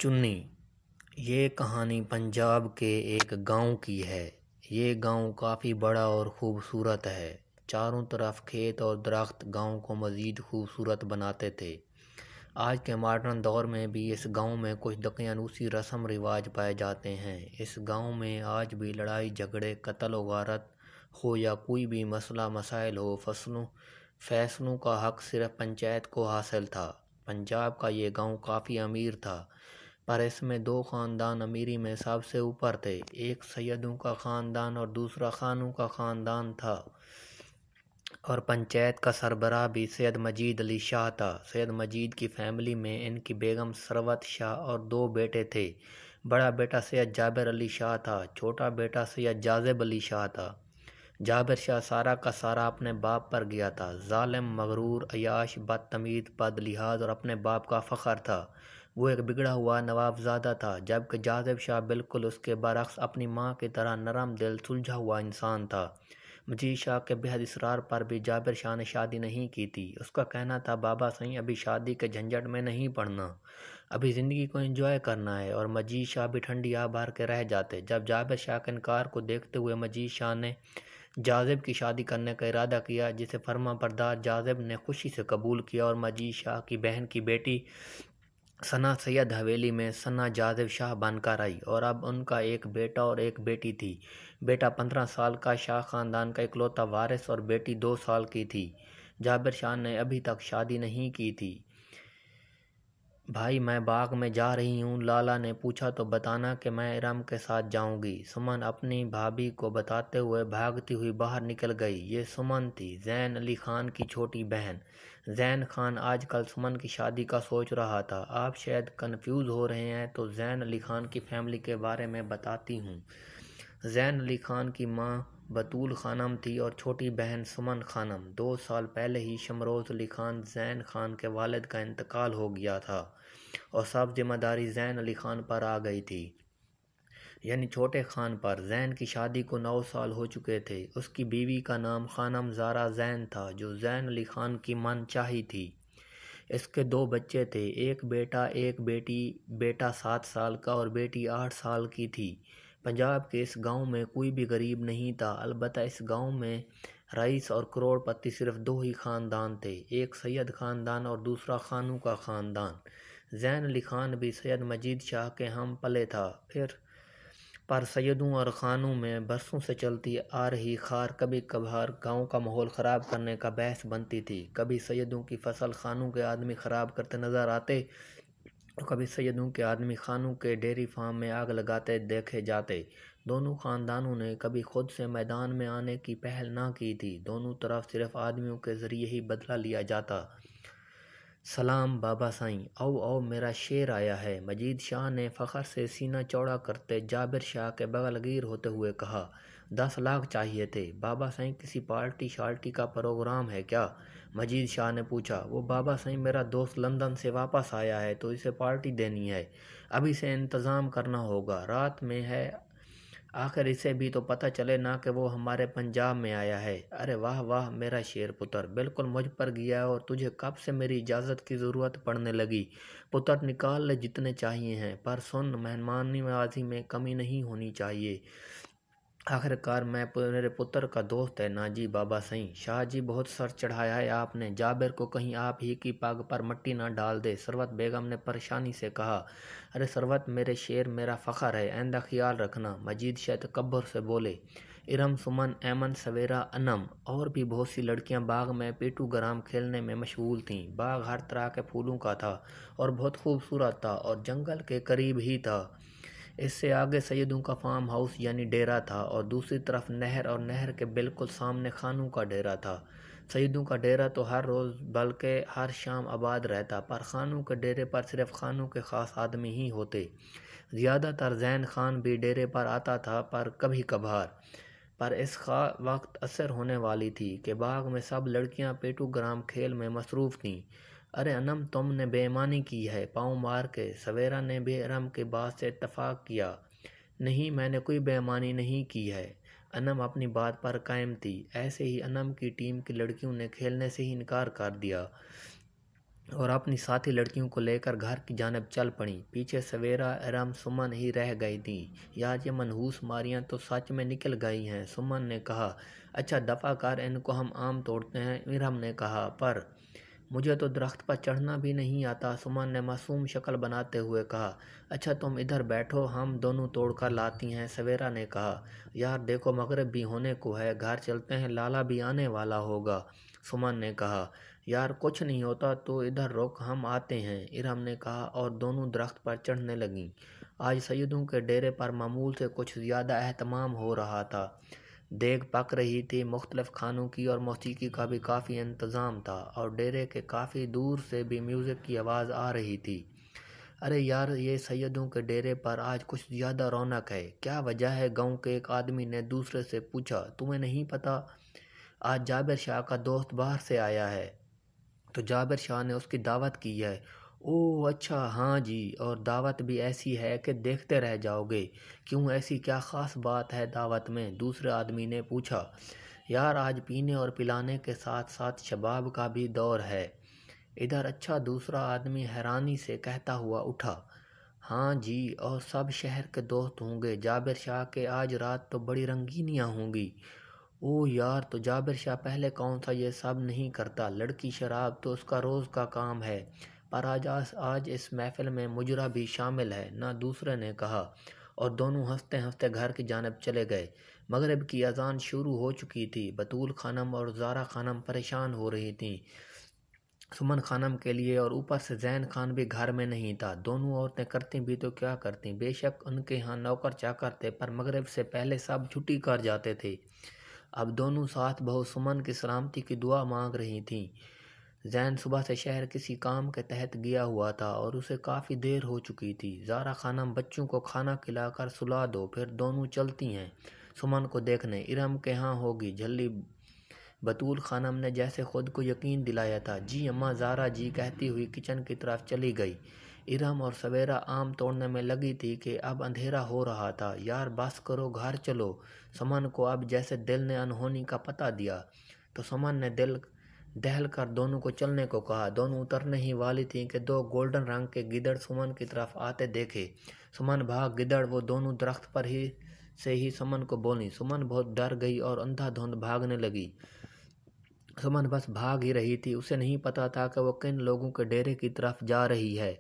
چنی۔ یہ کہانی پنجاب کے ایک گاؤں کی ہے۔ یہ گاؤں کافی بڑا اور خوبصورت ہے۔ چاروں طرف کھیت اور درخت گاؤں کو مزید خوبصورت بناتے تھے۔ آج کے ماڈرن دور میں بھی اس گاؤں میں کچھ دقیانوسی رسم رواج پائے جاتے ہیں۔ اس گاؤں میں آج بھی لڑائی جھگڑے، قتل و غارت ہو یا کوئی بھی مسئلہ مسائل ہو، فیصلوں کا حق صرف پنچایت کو حاصل تھا۔ پنجاب کا یہ گاؤں کافی امیر تھا، پر اس میں دو خاندان امیری میں سب سے اوپر تھے۔ ایک سیدوں کا خاندان اور دوسرا خانوں کا خاندان تھا، اور پنچایت کا سربراہ بھی سید مجید علی شاہ تھا۔ سید مجید کی فیملی میں ان کی بیگم ثروت شاہ اور دو بیٹے تھے۔ بڑا بیٹا سید جابر علی شاہ تھا، چھوٹا بیٹا سید جاذب علی شاہ تھا۔ جابر شاہ سارا کا سارا اپنے باپ پر گیا تھا۔ ظالم، مغرور، عیاش، بدتمیز، بد لحاظ اور اپنے باپ کا فخر تھا۔ وہ ایک بگڑا ہوا نواب زادہ تھا، جبکہ جاذب شاہ بالکل اس کے برعکس اپنی ماں کی طرح نرم دل، سلجھا ہوا انسان تھا۔ مجید شاہ کے بہت اصرار پر بھی جابر شاہ نے شادی نہیں کی تھی۔ اس کا کہنا تھا، بابا سائیں ابھی شادی کے جھنجٹ میں نہیں پڑنا، ابھی زندگی کو انجوائے کرنا ہے، اور مجید شاہ بھی ٹھنڈی آہ بھر کے رہ جاتے۔ جب جابر شاہ کے انکار کو دیکھتے ہوئے مجید شاہ نے جاذب کی شادی کرنے کا ارادہ کیا، جسے فرما بردار جاذب نے خوشی سے قبول کیا، اور مجید شاہ کی بہن کی بیٹی ثنا سید حویلی میں ثنا جاذب شاہ بن کر آئی، اور اب ان کا ایک بیٹا اور ایک بیٹی تھی۔ بیٹا 15 سال کا، شاہ خاندان کا اکلوتا وارث، اور بیٹی 2 سال کی تھی۔ جابر شاہ نے ابھی تک شادی نہیں کی تھی۔ بھائی، میں باغ میں جا رہی ہوں، لالا نے پوچھا تو بتانا کہ میں ارم کے ساتھ جاؤں گی۔ سمن اپنی بھابھی کو بتاتے ہوئے بھاگتی ہوئی باہر نکل گئی۔ یہ سمن تھی، زین علی خان کی چھوٹی بہن۔ زین خان آج کل سمن کی شادی کا سوچ رہا تھا۔ آپ شاید کنفیوز ہو رہے ہیں تو زین علی خان کی فیملی کے بارے میں بتاتی ہوں۔ زین علی خان کی ماں بطول خانم تھی اور چھوٹی بہن سمن خانم۔ 2 سال پہلے ہی شمروز علی خان زین خان کے والد کا انتقال ہو گیا تھا، اور سب ذمہ داری زین علی خان پر آ گئی تھی، یعنی چھوٹے خان پر۔ زین کی شادی کو 9 سال ہو چکے تھے۔ اس کی بیوی کا نام خانم زارا زین تھا، جو زین علی خان کی من چاہی تھی۔ اس کے 2 بچے تھے، ایک بیٹا ایک بیٹی۔ بیٹا 7 سال کا اور بیٹی 8 سال کی تھی۔ پنجاب کے اس گاؤں میں کوئی بھی غریب نہیں تھا، البتہ اس گاؤں میں رئیس اور کروڑ پتی صرف 2 ہی خاندان تھے، ایک سید خاندان اور دوسرا خانوں کا خاندان۔ زین علی خان بھی سید مجید شاہ کے ہم پلے تھا، پر سیدوں اور خانوں میں برسوں سے چلتی آ رہی خار کبھی کبھار گاؤں کا ماحول خراب کرنے کا باعث بنتی تھی۔ کبھی سیدوں کی فصل خانوں کے آدمی خراب کرتے نظر آتے، اور کبھی سیدوں کے آدمی خانوں کے ڈیری فارم میں آگ لگاتے دیکھے جاتے۔ دونوں خاندانوں نے کبھی خود سے میدان میں آنے کی پہل نہ کی تھی، دونوں طرف صرف آدمیوں کے ذریعے ہی بدلہ لیا جاتا۔ سلام بابا سائیں، او او میرا شیر آیا ہے، مجید شاہ نے فخر سے سینہ چوڑا کرتے جابر شاہ کے بغل گیر ہوتے ہوئے کہا۔ 10 لاکھ چاہیے تھے بابا سائیں، کسی پارٹی شالٹی کا پروگرام ہے کیا؟ مجید شاہ نے پوچھا۔ وہ بابا سائیں، میرا دوست لندن سے واپس آیا ہے تو اسے پارٹی دینی ہے، ابھی سے انتظام کرنا ہوگا، رات میں ہے، آخر اسے بھی تو پتہ چلے نا کہ وہ ہمارے پنجاب میں آیا ہے۔ ارے واہ واہ میرا شیر پتر، بالکل مجھ پر گیا ہے، اور تجھے کب سے میری اجازت کی ضرورت پڑنے لگی؟ پتر نکال لے جتنے چاہیے ہیں، پر سن، مہمان نوازی میں کمی نہیں ہونی چاہیے، آخرکار میرے پتر کا دوست ہے نا جی بابا سائیں۔ شاہ جی بہت سر چڑھایا ہے آپ نے، جابر کو کہیں آپ ہی کی پگ پر مٹی نہ ڈال دے، ثروت بیگم نے پریشانی سے کہا۔ ارے ثروت میرے شیر، میرا فخر ہے، آئندہ خیال رکھنا، مجید شاہ تکبر سے بولے۔ ارم، سمن، ایمن، سویرا، انم اور بھی بہت سی لڑکیاں باغ میں پیٹو گرام کھیلنے میں مشغول تھیں۔ باغ ہر طرح کے پھولوں کا تھا اور بہت خوبصورت تھا، اور جنگل کے قریب ہی تھا۔ اس سے آگے سیدوں کا فارم ہاؤس یعنی ڈیرا تھا، اور دوسری طرف نہر، اور نہر کے بالکل سامنے خانوں کا ڈیرا تھا۔ سیدوں کا ڈیرا تو ہر روز بلکہ ہر شام آباد رہتا، پر خانوں کے ڈیرے پر صرف خانوں کے خاص آدمی ہی ہوتے۔ زیادہ تر زین خان بھی ڈیرے پر آتا تھا، پر کبھی کبھار۔ پر اس وقت عصر ہونے والی تھی کہ باغ میں سب لڑکیاں پیٹو گرام کھیل میں مصروف تھیں۔ ارے انم، تم نے بے ایمانی کی ہے، پاؤں مار کے، سویرا نے بھی ارم کی بات سے اتفاق کیا۔ نہیں، میں نے کوئی بے ایمانی نہیں کی ہے، انم اپنی بات پر قائم تھی۔ ایسے ہی انم کی ٹیم کی لڑکیوں نے کھیلنے سے ہی انکار کر دیا۔ اور اپنی ساتھی لڑکیوں کو لے کر گھر کی جانب چل پڑیں۔ پیچھے سویرا، ارم، سمن ہی رہ گئی تھیں۔ یار یہ منحوس ماریاں تو سچ میں نکل گئی ہیں، سمن نے کہا۔ اچھا دفع کر، ان کو ہم آم توڑتے ہیں، ارم نے کہا۔ پر مجھے تو درخت پر چڑھنا بھی نہیں آتا، سمن نے معصوم شکل بناتے ہوئے کہا۔ اچھا تم ادھر بیٹھو، ہم دونوں توڑ کر لاتی ہیں، سویرا نے کہا۔ یار دیکھو مغرب بھی ہونے کو ہے، گھر چلتے ہیں، لالا بھی آنے والا ہوگا، سمن نے کہا۔ یار کچھ نہیں ہوتا تو ادھر رک، ہم آتے ہیں، ارم نے کہا، اور دونوں درخت پر چڑھنے لگیں۔ آج سیدوں کے ڈیرے پر معمول سے کچھ زیادہ اہتمام ہو رہا تھا۔ دیگ پک رہی تھی، مختلف کھانوں کی اور موسیقی کا بھی کافی انتظام تھا، اور ڈیرے کے کافی دور سے بھی میوزک کی آواز آ رہی تھی۔ ارے یار یہ سیدوں کے ڈیرے پر آج کچھ زیادہ رونق ہے، کیا وجہ ہے؟ گاؤں کے ایک آدمی نے دوسرے سے پوچھا۔ تمہیں نہیں پتہ؟ آج جابر شاہ کا دوست باہر سے آیا ہے، تو جابر شاہ نے اس کی دعوت کی ہے۔ اوہ اچھا، ہاں جی، اور دعوت بھی ایسی ہے کہ دیکھتے رہ جاؤ گے۔ کیوں، ایسی کیا خاص بات ہے دعوت میں؟ دوسرے آدمی نے پوچھا۔ یار آج پینے اور پلانے کے ساتھ ساتھ شباب کا بھی دور ہے ادھر۔ اچھا، دوسرا آدمی حیرانی سے کہتا ہوا اٹھا۔ ہاں جی، اور سب شہر کے دوست ہوں گے جابر شاہ کے، آج رات تو بڑی رنگینیاں ہوں گی۔ اوہ یار، تو جابر شاہ پہلے کون سا یہ سب نہیں کرتا؟ لڑکی شراب تو اس کا روز کا کام ہے، پر آج اس محفل میں مجرا بھی شامل ہے نا، دوسرے نے کہا، اور دونوں ہنستے ہنستے گھر کی جانب چلے گئے۔ مغرب کی اذان شروع ہو چکی تھی۔ بطول خانم اور زارا خانم پریشان ہو رہی تھیں سمن خانم کے لیے، اور اوپر سے زین خان بھی گھر میں نہیں تھا۔ دونوں عورتیں کرتیں بھی تو کیا کرتیں، بے شک ان کے ہاں نوکر چاکر تھے، پر مغرب سے پہلے سب چھٹی کر جاتے تھے۔ اب دونوں ساتھ بہو سمن کی سلامتی کی دعا مانگ رہی تھیں۔ زین صبح سے شہر کسی کام کے تحت گیا ہوا تھا، اور اسے کافی دیر ہو چکی تھی۔ زارا خانم بچوں کو کھانا کھلا کر سلا دو، پھر دونوں چلتی ہیں سمن کو دیکھنے۔ ارم کے ہاں ہوگی جھلی، بطول خانم نے جیسے خود کو یقین دلایا تھا۔ جی اماں، زارا جی کہتی ہوئی کچن کی طرف چلی گئی۔ ارم اور سویرا آم توڑنے میں لگی تھی کہ اب اندھیرا ہو رہا تھا۔ یار بس کرو، گھر چلو، سمن کو اب جیسے دل نے انہونی کا پتہ دیا، تو سمن نے دل دہل کر دونوں کو چلنے کو کہا۔ دونوں اترنے ہی والی تھیں کہ دو گولڈن رنگ کے گیدڑ سمن کی طرف آتے دیکھے۔ سمن بھاگ گیدڑ، وہ دونوں درخت پر ہی سمن کو بولیں۔ سمن بہت ڈر گئی اور اندھا دھند بھاگنے لگی۔ سمن بس بھاگ ہی رہی تھی، اسے نہیں پتا تھا کہ وہ کن لوگوں کے ڈیرے کی طرف جا رہی ہے۔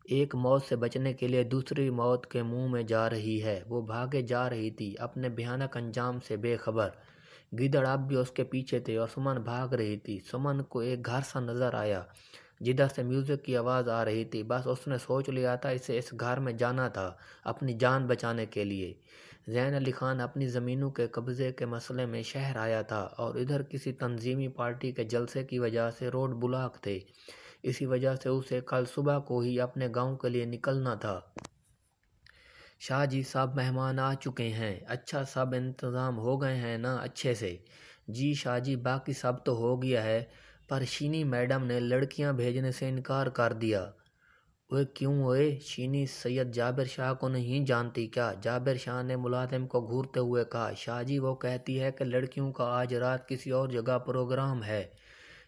ایک موت سے بچنے کے لیے دوسری موت کے منہ میں جا رہی ہے۔ وہ بھاگے جا رہی تھی، اپنے بھیانک انجام سے بے خبر۔ گیدڑ اب بھی اس کے پیچھے تھے، اور سمن بھاگ رہی تھی۔ سمن کو ایک گھر سا نظر آیا جدھر سے میوزک کی آواز آ رہی تھی۔ بس اس نے سوچ لیا تھا اسے اس گھر میں جانا تھا، اپنی جان بچانے کے لیے۔ زین علی خان اپنی زمینوں کے قبضے کے مسئلے میں شہر آیا تھا، اور ادھر کسی تنظیمی پارٹی کے جلسے کی وجہ سے روڈ بلاک تھے۔ اسی وجہ سے اسے کل صبح کو ہی اپنے گاؤں کے لیے نکلنا تھا۔ شاہ جی سب مہمان آ چکے ہیں؟ اچھا سب انتظام ہو گئے ہیں نا اچھے سے؟ جی شاہ جی، باقی سب تو ہو گیا ہے، پر شینی میڈم نے لڑکیاں بھیجنے سے انکار کر دیا۔ اوے کیوں اوئے؟ شینی سید جابر شاہ کو نہیں جانتی کیا؟ جابر شاہ نے ملازم کو گھورتے ہوئے کہا۔ شاہ جی وہ کہتی ہے کہ لڑکیوں کا آج رات کسی اور جگہ پروگرام ہے۔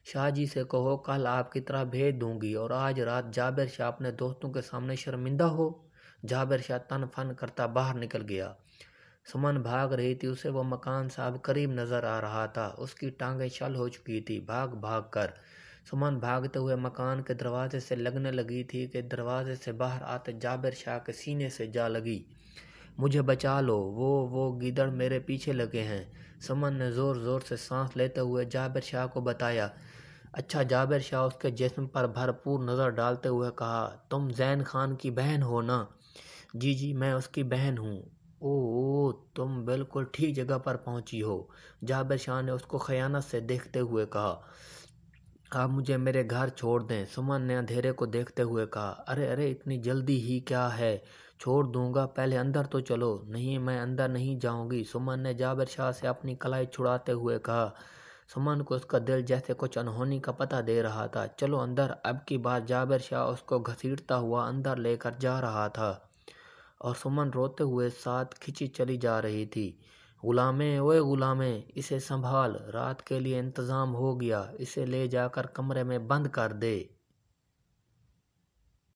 شاہ جی سے کہو کل آپ کی طرح بھیج دوں گی، اور آج رات جابر شاہ اپنے دوستوں کے سامنے شرمندہ ہو۔ جابر شاہ تن فن کرتا باہر نکل گیا۔ سمن بھاگ رہی تھی، اسے وہ مکان صاحب قریب نظر آ رہا تھا، اس کی ٹانگیں چھل ہو چکی تھی بھاگ بھاگ کر۔ سمن بھاگتے ہوئے مکان کے دروازے سے لگنے لگی تھی کہ دروازے سے باہر آتے جابر شاہ کے سینے سے جا لگی۔ مجھے بچا لو، وہ گیدڑ میرے پیچھے لگے ہیں۔ سمن نے زور زور سے سانس لیتے ہوئے جابر شاہ کو بتایا۔ اچھا، جابر شاہ اس کے جسم پر بھرپور نظر ڈالتے ہوئے کہا۔ تم زین خان کی بہن ہو نا؟ جی جی، میں اس کی بہن ہوں۔ اوہ، تم بالکل ٹھیک جگہ پر پہنچی ہو، جابر شاہ نے اس کو خیانت سے دیکھتے ہوئے کہا۔ آپ مجھے میرے گھر چھوڑ دیں، سمن نے اندھیرے کو دیکھتے ہوئے کہا۔ ارے اتنی جلدی ہی کیا ہے؟ چھوڑ دوں گا، پہلے اندر تو چلو۔ نہیں، میں اندر نہیں جاؤں گی، سمن نے جابر شاہ سے اپنی کلائی چھڑاتے ہوئے کہا۔ سمن کو اس کا دل جیسے کچھ انہونی کا پتہ دے رہا تھا۔ چلو اندر، اب کی بار جابر شاہ اس کو گھسیٹتا ہوا اندر لے کر جا رہا تھا، اور سمن روتے ہوئے ساتھ کھنچی چلی جا رہی تھی۔ غلامیں، اوے غلامیں، اسے سنبھال، رات کے لیے انتظام ہو گیا، اسے لے جا کر کمرے میں بند کر دے۔